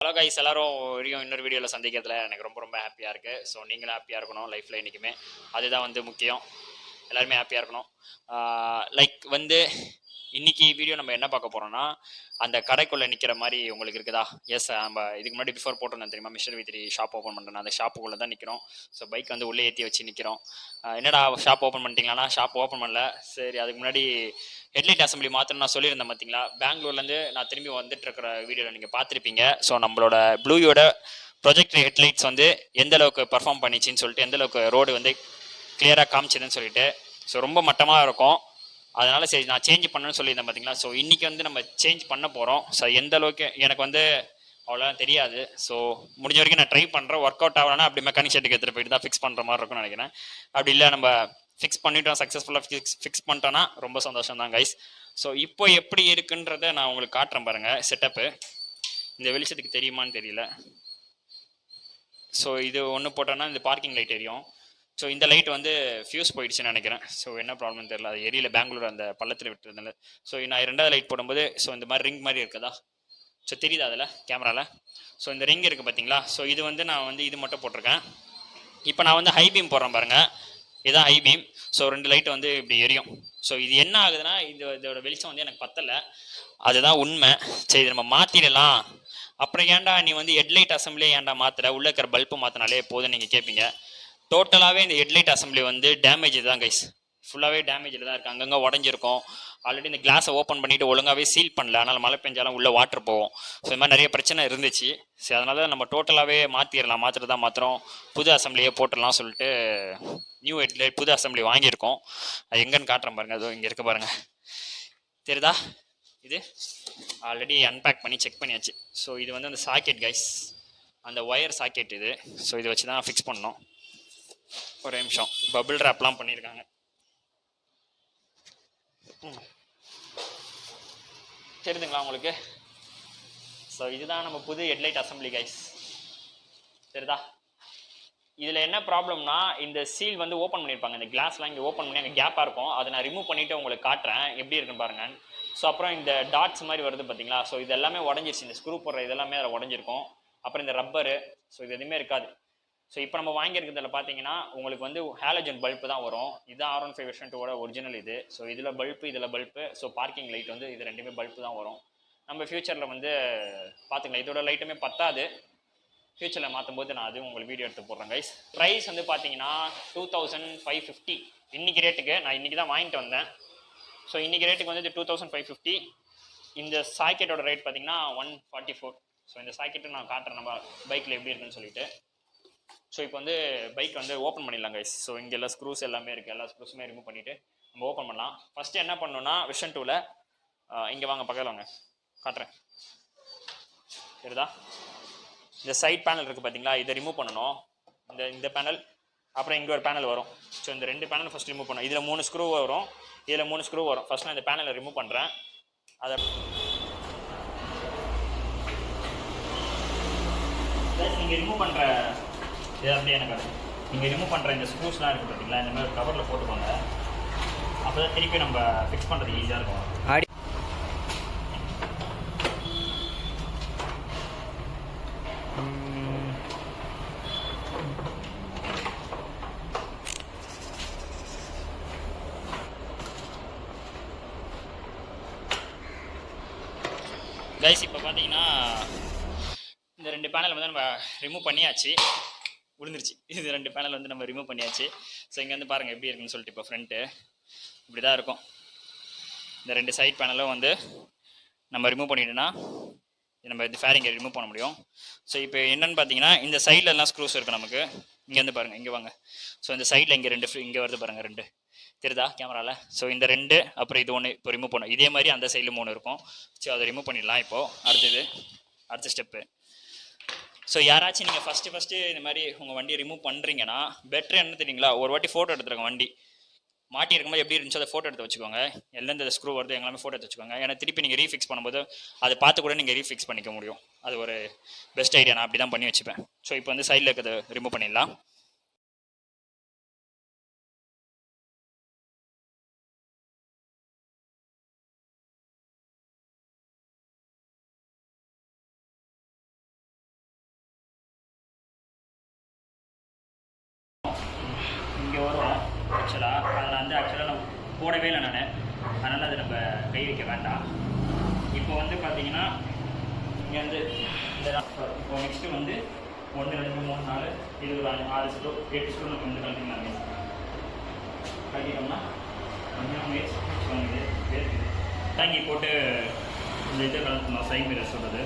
Hello guys, எல்லாரும் இன்னொரு வீடியோவில் சந்திக்கிறதுல எனக்கு ரொம்ப ரொம்ப ஹாப்பியாக இருக்குது. ஸோ நீங்களும் ஹாப்பியாக இருக்கணும் லைஃப்பில் என்றைக்குமே. அதுதான் வந்து முக்கியம். எல்லாருமே ஹாப்பியாக இருக்கணும். இன்றைக்கி வீடியோ நம்ம என்ன பார்க்க போகிறோம்னா, அந்த கடைக்குள்ளே நிற்கிற மாதிரி உங்களுக்கு இருக்குதா? எஸ், நம்ம இதுக்கு முன்னாடி பிஃபோர் போட்டிருந்தோம் தெரியுமா, மிஸ்டர் வித்ரி ஷாப் ஓப்பன் பண்ணுறோம். அந்த ஷாப்புக்குள்ளே தான் நிற்கிறோம். ஸோ பைக் வந்து உள்ளே ஏற்றி வச்சு நிற்கிறோம். என்னடா ஷாப் ஓப்பன் பண்ணிட்டீங்களாண்ணா? ஷாப் ஓப்பன் பண்ணல. சரி, அதுக்கு முன்னாடி ஹெட்லைட் அசம்பிளி மாற்றணும் நான் சொல்லியிருந்தேன் பார்த்தீங்களா. பெங்களூர்லேருந்து நான் திரும்பி வந்துட்டு இருக்கிற வீடியோவில் நீங்கள் பார்த்துருப்பீங்க. ஸோ நம்மளோட ப்ளூயோட ப்ரொஜெக்ட் ஹெட்லைட்ஸ் வந்து எந்த அளவுக்கு பர்ஃபார்ம் பண்ணிச்சின்னு சொல்லிட்டு, எந்த அளவுக்கு ரோடு வந்து கிளியராக காமிச்சிதுன்னு சொல்லிட்டு, ஸோ ரொம்ப மட்டமாக இருக்கும். அதனால் சரி நான் சேஞ்ச் பண்ணணும்னு சொல்லியிருந்தேன் பார்த்தீங்களா. ஸோ இன்றைக்கி வந்து நம்ம சேஞ்ச் பண்ண போகிறோம். ஸோ எந்த அளவுக்கு எனக்கு வந்து அவ்வளோ தெரியாது. ஸோ முடிஞ்ச வரைக்கும் நான் ட்ரை பண்ணுறேன். ஒர்க் அவுட் ஆகலன்னா அப்படி மெக்கானிக் ஷெட்டுக்கு எடுத்துகிட்டு போயிட்டு தான் ஃபிக்ஸ் பண்ணுற மாதிரி இருக்கும்னு நினைக்கிறேன். அப்படி இல்லை நம்ம ஃபிக்ஸ் பண்ணிட்டோம், சக்ஸஸ்ஃபுல்லாக ஃபிக்ஸ் பண்ணிட்டோன்னா ரொம்ப சந்தோஷம் தான் கைஸ். ஸோ இப்போ எப்படி இருக்குன்றதை நான் உங்களுக்கு காட்டுறேன் பாருங்கள். செட்டப்பு இந்த வெளிச்சத்துக்கு தெரியுமான்னு தெரியல. ஸோ இது ஒன்று போட்டோன்னா இந்த பார்க்கிங் லைட் எரியும். ஸோ இந்த லைட் வந்து ஃபியூஸ் போயிடுச்சுன்னு நினைக்கிறேன். ஸோ என்ன ப்ராப்ளம்னு தெரியல, அது எரியல, பெங்களூர் அந்த பள்ளத்தில் விட்டுறதுனால. ஸோ நான் ரெண்டாவது லைட் போடும்போது ஸோ இந்த மாதிரி ரிங் மாதிரி இருக்குதா? ஸோ தெரியுதா அதில் கேமராவில்? ஸோ இந்த ரிங் இருக்குது பார்த்தீங்களா. ஸோ இது வந்து நான் வந்து இது மட்டும் போட்டிருக்கேன். இப்போ நான் வந்து ஹை பீம் போடுறேன் பாருங்கள். இதுதான் ஹை பீம். ஸோ ரெண்டு லைட் வந்து இப்படி எரியும். ஸோ இது என்ன ஆகுதுன்னா, இதோட வெளிச்சம் வந்து எனக்கு பத்தலை. அதுதான் உண்மை. சரி, நம்ம மாற்றிடலாம். அப்புறம் ஏன்டா நீ வந்து ஹெட்லைட் அசம்பிளியே ஏன்டா மாற்றுற, உள்ளே இருக்கிற பல்பு மாற்றினாலே போதும் நீங்கள் கேட்பீங்க. டோட்டலாகவே இந்த ஹெட்லைட் அசம்பிளி வந்து டேமேஜ் தான் கைஸ். ஃபுல்லாகவே டேமேஜில் தான் இருக்குது. அங்கங்கே உடஞ்சிருக்கும். ஆல்ரெடி இந்த கிளாஸை ஓப்பன் பண்ணிவிட்டு ஒழுங்காகவே சீல் பண்ணல. அதனால் மழை பெஞ்சாலும் உள்ளே வாட்டர் போகும். ஸோ இது மாதிரி நிறைய பிரச்சனை இருந்துச்சு. சரி, அதனால நம்ம டோட்டலாகவே மாற்றிடலாம். மாற்றுறது தான் மாத்திரம், புது அசம்பிளியே போட்டுடலாம் சொல்லிட்டு நியூ ஹெட்லைட் புது அசம்பிளி வாங்கியிருக்கோம். அது எங்கன்னு காட்டுறேன் பாருங்கள். அதுவும் இங்கே இருக்க பாருங்கள், தெரியுதா? இது ஆல்ரெடி அன்பேக் பண்ணி செக் பண்ணியாச்சு. ஸோ இது வந்து அந்த சாக்கெட் கைஸ், அந்த ஒயர் சாக்கெட் இது. ஸோ இதை வச்சு தான் ஃபிக்ஸ் பண்ணோம். ஒரு நிமிஷம், பபிள் ரேப்லாம் பண்ணியிருக்காங்க. தெரியுதுங்களா உங்களுக்கு? ஸோ இதுதான் நம்ம புது ஹெட்லைட் அசம்பிளி கைஸ், தெரியுதா? இதில் என்ன ப்ராப்ளம்னா, இந்த சீல் வந்து ஓப்பன் பண்ணியிருப்பாங்க. இந்த கிளாஸ்லாம் இங்கே ஓப்பன் பண்ணி அங்கே கேப்பாக இருக்கும். அதை நான் ரிமூவ் பண்ணிவிட்டு உங்களுக்கு காட்டுறேன் எப்படி இருக்குன்னு பாருங்கள். ஸோ அப்புறம் இந்த டாட்ஸ் மாதிரி வருது பார்த்தீங்களா. ஸோ இது எல்லாமே உடஞ்சிருச்சு. இந்த ஸ்க்ரூ போடுற இதெல்லாமே அதில் உடஞ்சிருக்கும். அப்புறம் இந்த ரப்பரு, ஸோ இது எதுவுமே இருக்காது. ஸோ இப்போ நம்ம வாங்கியிருக்கிறதுல பார்த்தீங்கன்னா உங்களுக்கு வந்து ஹாலஜன் பல்பு தான் வரும். இதுதான் R15 வெர்ஷன் 2 ஒரிஜினல் இது. ஸோ இதில் பல்பு, இதில் பல்பு. ஸோ பார்க்கிங் லைட் வந்து இது ரெண்டுமே பல்பு தான் வரும். நம்ம ஃப்யூச்சரில் வந்து பார்த்துக்கலாம். இதோட லைட்டுமே பத்தாது. ஃப்யூச்சரில் மாற்றும் போது நான் அதுவும் உங்களுக்கு வீடியோ எடுத்து போடுறேன் கைஸ். ப்ரைஸ் வந்து பார்த்தீங்கன்னா 2550 இன்றைக்கி ரேட்டுக்கு. நான் இன்றைக்கி தான் வாங்கிட்டு வந்தேன். ஸோ இன்றைக்கி ரேட்டுக்கு வந்து 2550. இந்த சாக்கெட்டோட ரேட் பார்த்தீங்கன்னா 144. ஸோ இந்த சாக்கெட்டு நான் காட்டுறேன் நம்ம பைக்கில் எப்படி இருக்குன்னு சொல்லிட்டு. ஸோ இப்போ வந்து பைக் வந்து ஓப்பன் பண்ணிடலாம் கைஸ். ஸோ இங்கே எல்லாம் ஸ்க்ரூஸ் எல்லாமே இருக்குது. எல்லா ஸ்க்ரூஸுமே ரிமூவ் பண்ணிவிட்டு நம்ம ஓப்பன் பண்ணலாம். ஃபஸ்ட்டு என்ன பண்ணணும்னா, வெர்ஷன் 2ல் இங்கே வாங்க, பக்கத்தில் வாங்க, காட்டுறேன். சரிதா? இந்த சைட் பேனல் இருக்குது பார்த்தீங்களா, இதை ரிமூவ் பண்ணணும். இந்த பேனல், அப்புறம் இங்கே ஒரு பேனல் வரும். ஸோ இந்த ரெண்டு பேனல் ஃபஸ்ட் ரிமூவ் பண்ணணும். இதில் 3 ஸ்க்ரூ வரும், இதில் 3 ஸ்க்ரூ வரும். ஃபஸ்ட் நான் இந்த பேனலை ரிமூவ் பண்ணுறேன். அதை நீங்கள் ரிமூவ் பண்ணுற இது அப்படியே எனக்கு நீங்கள் ரிமூவ் பண்ணுற இந்த ஸ்க்ரூஸ்லாம் இருக்குது பார்த்தீங்களா, இந்த மாதிரி கவரில் போட்டுக்கோங்க. அப்போ தான் திருப்பி நம்ம ஃபிக்ஸ் பண்ணுறது ஈஸியாக இருக்கும். கைஸ் இப்போ பார்த்தீங்கன்னா இந்த ரெண்டு பேனல் வந்து நம்ம ரிமூவ் பண்ணியாச்சு. விழுந்துருச்சு. இது ரெண்டு பேனல் வந்து நம்ம ரிமூவ் பண்ணியாச்சு. ஸோ இங்கே வந்து பாருங்கள் எப்படி இருக்குன்னு சொல்லிட்டு. இப்போ ஃப்ரண்ட்டு இப்படி தான் இருக்கும். இந்த ரெண்டு சைட் பேனலும் வந்து நம்ம ரிமூவ் பண்ணிட்டோன்னா நம்ம இந்த ஃபேரிங்கை ரிமூவ் பண்ண முடியும். ஸோ இப்போ என்னென்னு பார்த்தீங்கன்னா, இந்த சைடில் எல்லாம் ஸ்க்ரூஸ் இருக்குது நமக்கு. இங்கே வந்து பாருங்கள், இங்கே வாங்க. ஸோ இந்த சைடில் இங்கே இங்கே வருது பாருங்கள், 2 தெரியுதா கேமராவில்? ஸோ இந்த 2, அப்புறம் இது 1 இப்போ ரிமூவ் பண்ணணும். இதே மாதிரி அந்த சைடில் 3 இருக்கும். ஸோ அதை ரிமூவ் பண்ணிடலாம். இப்போது அடுத்த ஸ்டெப்பு. ஸோ யாராச்சும் நீங்கள் ஃபஸ்ட்டு இந்த மாதிரி உங்கள் வண்டியை ரிமூவ் பண்ணுறீங்கன்னா பெட்ரு என்ன தெரியுங்களா, ஒரு வாட்டி ஃபோட்டோ எடுத்துருங்க. வண்டி மாட்டி இருக்கும்போது எப்படி இருந்துச்சோ அதை ஃபோட்டோ எடுத்து வச்சுக்கோங்க. எந்தெந்த ஸ்க்ரூ வருது எல்லாமே ஃபோட்டோ எடுத்து வச்சுக்கோங்க. ஏன்னா திருப்பி நீங்கள் ரீஃபிக்ஸ் பண்ணும்போது அதை பார்த்து கூட நீங்கள் ரீஃபிக்ஸ் பண்ணிக்க முடியும். அது ஒரு பெஸ்ட் ஐடியா. நான் அப்படி தான் பண்ணி வச்சுப்பேன். ஸோ இப்போ வந்து சைடில் இருக்கிறத ரிமூவ் பண்ணிடலாம். இங்கே வரும் ஆக்சுவலாக. அதில் வந்து ஆக்சுவலாக நான் போடவே இல்லை நான், அதனால் அதை நம்ம கை வைக்க வேண்டாம். இப்போ வந்து பார்த்தீங்கன்னா இங்கே வந்து இப்போ நெக்ஸ்ட்டு வந்து 1 2 3 4 இது ஒரு 6 ஸ்க்ரூ 8 ஸ்க்ரூ நம்ம வந்து கழட்டிக்கலாம். கழட்டிட்டோம்னா கொஞ்சம் வேஸ்ட் தாங்கி போட்டு இந்த இதை கலந்துக்கணும். சைட் மிரர் சொல்கிறது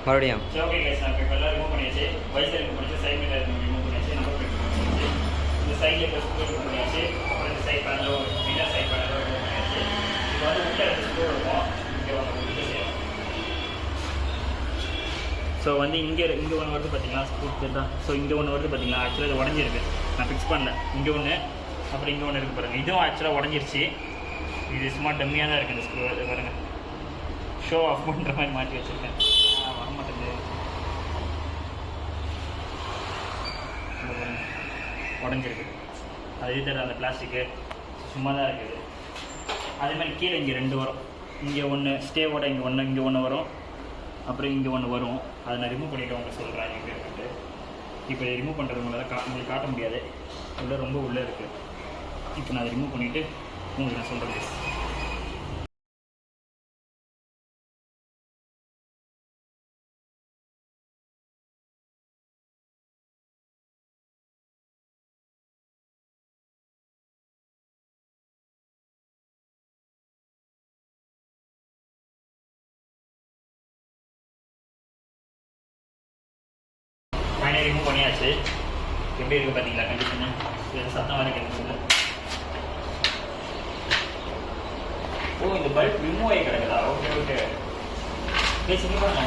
மறுபடியும். சரி ஓகே கைஸ், நான் இப்போ எல்லாம் ரிமூவ் பண்ணியாச்சு. வைசர் ரிமூவ் பண்ணியாச்சு, சைட் மிரர் ரிமூவ் பண்ணியாச்சு, நம்பர் பிளேட் ரிமூவ் பண்ணியாச்சு, இந்த சைடில் இப்போ ஸ்க்ரூ ரிமூவ் பண்ணியாச்சு, அப்புறம் இந்த சைட் பேனலோ மிரர் சைட் பேனலோ ரிமூவ் பண்ணியாச்சு. இப்போ வந்து உள்ள 2 ஸ்க்ரூ இருக்கும். இங்கே வாங்க உள்ள செய்யலாம். ஸோ வந்து இங்கே ஒன்று வருது பார்த்தீங்களா ஸ்க்ரூ தான். ஸோ இங்கே ஒன்று வருது பார்த்தீங்களா, ஆக்சுவலாக இது உடஞ்சிருக்கு, நான் ஃபிக்ஸ் பண்ணல. இங்கே ஒன்று அப்புறம் இங்கே ஒன்று இருக்குது பாருங்கள். இதுவும் ஆக்சுவலாக உடஞ்சிருச்சு. இது சும்மா டம்மியாக தான் இருக்குது இந்த ஸ்க்ரூ பாருங்கள். ஷோ ஆஃப் பண்ணுற மாதிரி மாட்டி வச்சுருக்கேன். உடஞ்சிருக்கு. அது தர அந்த பிளாஸ்டிக்கு சும்மா தான் இருக்குது. அதே மாதிரி கீழே இங்கே 2 வரும். இங்கே ஒன்று ஸ்டேவோட இங்கே ஒன்று வரும், அப்புறம் இங்கே ஒன்று வரும். அதை நான் ரிமூவ் பண்ணிவிட்டு உங்களுக்கு சொல்கிறேன் எங்கே இருக்குது. இப்போ ரிமூவ் பண்ணுறது உங்களுக்கு காட்ட முடியாது, உள்ளே ரொம்ப உள்ளே இருக்குது. இப்போ நான் அதை ரிமூவ் பண்ணிவிட்டு உங்களுக்கு நான் சொல்கிறேன். ஃபைனல் ரிமூவ் பண்ணியாச்சு. எப்படி இருக்குது பார்த்தீங்களா கண்டிஷனு? இது சத்தம் வர கேட்குது. ஓ, இந்த பல்ப் ரிமூவ் ஆகி கிடக்குதா? Okay okay. பேசிங்க பாருங்க.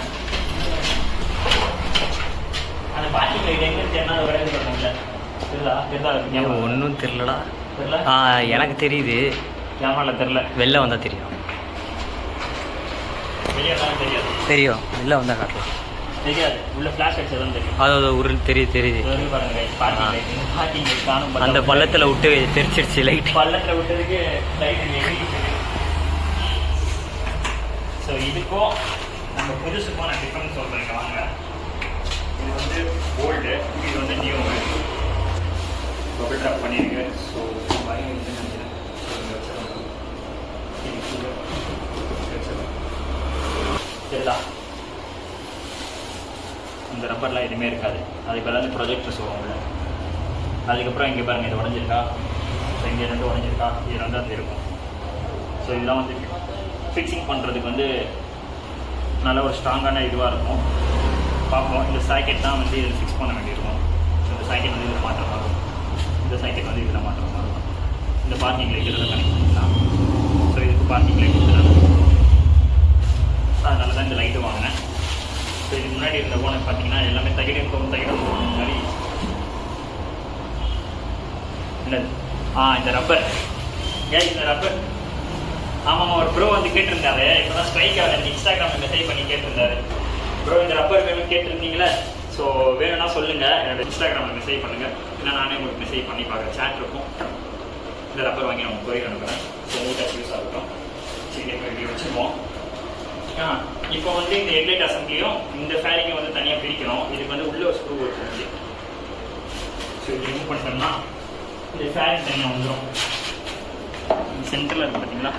அந்த பார்க்கிங் லைட் எங்கே தெரினா அதை விளையாண்டு பண்ணுங்களேன். தெரியுதா? ஒன்றும் தெரிலடா. தெரியல? எனக்கு தெரியுது. கேமராவில் தெரில, வெளில வந்தால் தெரியும். வெளியே வந்தாலும் தெரியாது. தெரியும், வெளில வந்தால் காட்டலாம். தெரியாது, உள்ள ஃப்ளாஷ் அடிச்சதான் தெரியும். அது ஒரு தெரியுது. அந்த பள்ளத்தில் விட்டு தெரிச்சிருச்சு லைட். பள்ளத்தில் விட்டதுக்கு லைட் எங்களுக்கு. ஸோ இதுக்கும் நம்ம புதுசுக்கும் நான் டிஃப்ரெண்ட் சொல்கிறேங்க வாங்க. இது வந்து ஓல்டு, இது வந்து நியூ. பபிள் ட்ராப் பண்ணியிருக்கு. ஸோ சரிதா? இந்த ரப்பர்லாம் எதுவுமே இருக்காது. அதுக்கு பதிலாக ப்ரொஜெக்டர்ஸ் வரும் உள்ள. அதுக்கப்புறம் இங்கே பாருங்கள், இது உடஞ்சிருக்கா, ஸோ இங்கே 2 உடஞ்சிருக்கா, இது 2 அது இருக்கும். ஸோ இதெல்லாம் வந்து ஃபிக்ஸிங் பண்ணுறதுக்கு வந்து நல்ல ஒரு ஸ்ட்ராங்கான இதுவாக இருக்கும். பார்ப்போம். இந்த சாக்கெட் தான் வந்து இதில் ஃபிக்ஸ் பண்ண வேண்டியிருக்கும். ஸோ இந்த சாக்கெட் வந்து இதில் மாற்ற மாதிரி இருக்கும். இந்த சாக்கெட் வந்து இதில் மாற்ற மாதிரி இருக்கும். இந்த பார்க்கிங் லைட் இதில் கனெக்ட் பண்ணிக்கலாம். ஸோ இதுக்கு பார்க்கிங் லைட் கொடுத்துருக்காங்க. அதனால தான் இந்த லைட்டு வாங்கினேன். ஸோ இதுக்கு முன்னாடி இருந்த போன பார்த்தீங்கன்னா எல்லாமே தகிடம் முன்னாடி என்னது இந்த ரப்பர். இந்த ரப்பர் ஆமாம், ஒரு ப்ரோ வந்து கேட்டிருந்தாரு. இப்போ தான் ஸ்ட்ரைக் ஆகுது, இன்ஸ்டாகிராமில் மெசேஜ் பண்ணி கேட்டிருந்தாரு. ப்ரோ இந்த ரப்பர் வேணும்னு கேட்டிருந்தீங்களே. ஸோ வேணும்னா சொல்லுங்கள், என்னோட இன்ஸ்டாகிராமில் மெசேஜ் பண்ணுங்கள். இல்லை நானே உங்களுக்கு மெசேஜ் பண்ணி பார்க்குறேன், சேட் இருக்கும். இந்த ரப்பர் வாங்கி நான் கொரியர் அனுப்புகிறேன். ஸோ உங்களுக்கு யூஸ் ஆகட்டும். சரி, இப்படி வச்சுருவோம். இப்போ வந்து இந்த ஹெட்லைட் அசம்பிளியும் இந்த ஃபேரிங்கை வந்து தனியாக பிரிக்கணும். இதுக்கு வந்து உள்ள ஒரு ஸ்க்ரூ இருக்குது. ஸோ இது ரிமூவ் பண்ணிட்டோம்னா இந்த ஃபேரிங் தனியாக வந்துடும். சென்டரில் இருக்குது பார்த்தீங்களா?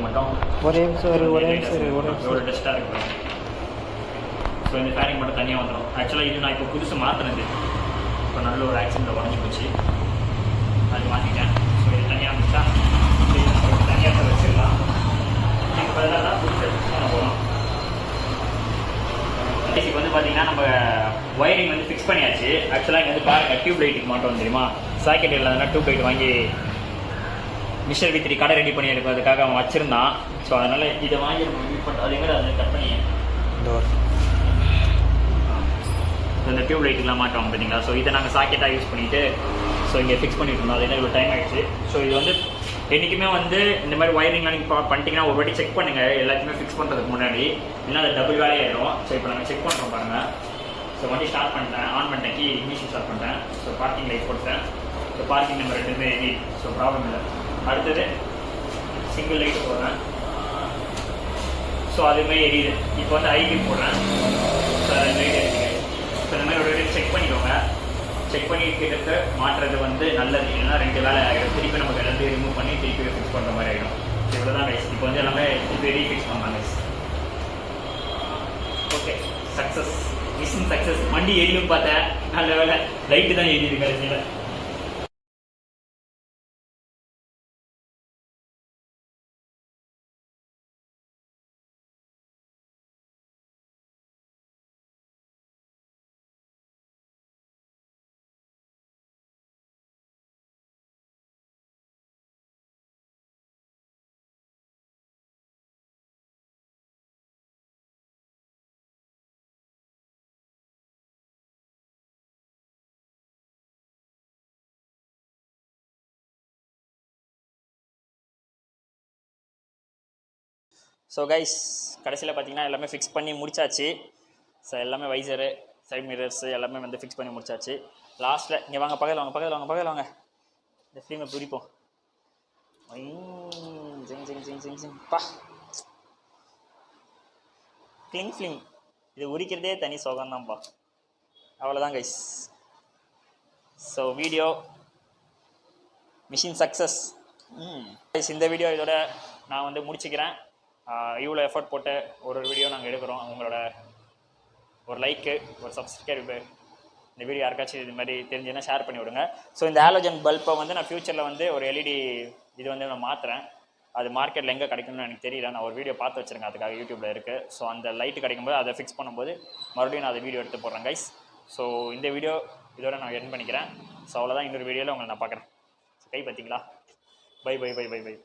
மட்டும் ஒரே நிமிஷம் ஒரு டெஸ்ட்டாக இருக்கு. ஸோ இந்த ஃபேரிங் மட்டும் தனியாக வந்துடும். ஆக்சுவலாக இது நான் இப்போ புதுசு மாற்றினது. இப்போ நல்ல ஒரு ஆக்சிடென்ட்டில் உடஞ்சி போச்சு, அது மாற்றிட்டேன். ஸோ இது தனியாக இருந்துச்சா இப்போ இதெல்லாம் புதுசு பண்ண போகிறோம். பேசிக் வந்து பார்த்தீங்கன்னா நம்ம ஒயரிங் வந்து ஃபிக்ஸ் பண்ணியாச்சு. ஆக்சுவலாக இங்கே வந்து பாருங்கள் டியூப் லைட்டுக்கு மாட்டோம் தெரியுமா, சாக்கெட் இல்லாதனா டியூப் லைட் வாங்கி மிஸ்டர் V3 கடை ரெடி பண்ணி எடுக்கிறதுக்காக அவன் வச்சுருந்தான். ஸோ அதனால் இதை வாங்கி நம்ம யூஸ் பண்ணுறோம். அதே மாதிரி அதை கட் பண்ணி இந்த டியூப் லைட்டுக்கெலாம் மாட்டோம் பார்த்தீங்களா. ஸோ இதை நாங்கள் சாக்கெட்டாக யூஸ் பண்ணிவிட்டு ஸோ இங்கே ஃபிக்ஸ் பண்ணிட்டு இருந்தோம். அது என்ன ஒரு டைம் ஆகிடுச்சு. ஸோ இது வந்து என்றைக்குமே வந்து இந்த மாதிரி ஒயரிங்லாம் நீங்கள் பண்ணிட்டீங்கன்னா ஒரு வாட்டி செக் பண்ணுங்கள் எல்லாத்தையுமே ஃபிக்ஸ் பண்ணுறதுக்கு முன்னாடி, இல்லைன்னா அது டபுள் வேலையாயிடும். ஸோ இப்போ நாங்கள் செக் பண்ணுறோம் பாருங்கள். ஸோ வண்டி ஸ்டார்ட் பண்ணிட்டேன், ஆன் பண்ணிட்டேன், கீ இக்னிஷன் ஸ்டார்ட் பண்ணிட்டேன். ஸோ பார்க்கிங் லைட் போட்டேன். ஸோ பார்க்கிங் நம்பர் 2 எரியுது. ஸோ ப்ராப்ளம் இல்லை. அடுத்தது சிங்கிள் லைட் போடுறேன். ஸோ அதுமாதிரி எரியுது. இப்போ வந்து ஐபி போடுறேன். ஸோ அது லைட் எரியுது. ஸோ இந்த மாதிரி ஒரு செக் பண்ணிக்கோங்க. செக் பண்ணி கிட்ட மாற்றுறது வந்து நல்லது. இல்லைன்னா 2 வேலை ஆகிடும். திருப்பி நமக்கு எல்லாத்தையும் ரிமூவ் பண்ணி திருப்பி ஃபிக்ஸ் பண்ணுற மாதிரி ஆகிடும். ஸோ இவ்வளோ தான் கைஸ். இப்போ வந்து எல்லாமே திருப்பி ரீஃபிக்ஸ் பண்ணலாம் guys. Okay, success, machine success. வண்டி எரியும் பார்த்தேன், நல்ல வேலை லைட்டு தான் எரியுது கடைசியில். ஸோ கைஸ், கடைசியில் பார்த்தீங்கன்னா எல்லாமே ஃபிக்ஸ் பண்ணி முடிச்சாச்சு. ஸோ எல்லாமே வைசரு, சைட் மிரர்ஸு எல்லாமே வந்து ஃபிக்ஸ் பண்ணி முடிச்சாச்சு. லாஸ்ட்டில் இங்கே வாங்க, பக்கத்தில் வாங்க இந்த ஃபிலிமை பிடிப்போம். ஜிங் ஜிங் ஜிங் ஜிங் ஜிங் பா, ஃபிலிம் இது உரிக்கிறதே தனி சுகம்தான்ப்பா. அவ்வளோதான் guys. So video machine success. இந்த வீடியோ இதோட நான் வந்து முடிச்சுக்கிறேன். இவ்வளோ எஃபர்ட் போட்டு ஒரு வீடியோ நாங்கள் எடுக்கிறோம். உங்களோட ஒரு லைக்கு, ஒரு சப்ஸ்கிரைபு, இந்த வீடியோ யாருக்காச்சும் இது மாதிரி தெரிஞ்சுன்னா ஷேர் பண்ணி விடுங்க. ஸோ இந்த ஹாலோஜன் பல்பை வந்து நான் ஃப்யூச்சரில் வந்து ஒரு எல்இடி இது வந்து நான் மாற்றுறேன். அது மார்க்கெட்டில் எங்கே கிடைக்கும்னு எனக்கு தெரியல. நான் ஒரு வீடியோ பார்த்து வச்சுருக்கேன், அதுக்காக யூடியூப்பில் இருக்குது. ஸோ அந்த லைட்டு கிடைக்கும்போது அதை ஃபிக்ஸ் பண்ணும்போது மறுபடியும் நான் அதை வீடியோ எடுத்து போடுறேன் கைஸ். ஸோ இந்த வீடியோ இதோட நான் எண்ட் பண்ணிக்கிறேன். ஸோ அவ்வளோதான். இன்னொரு வீடியோவில் உங்களை நான் பார்க்குறேன். கை பார்த்தீங்களா? Bye bye bye bye by.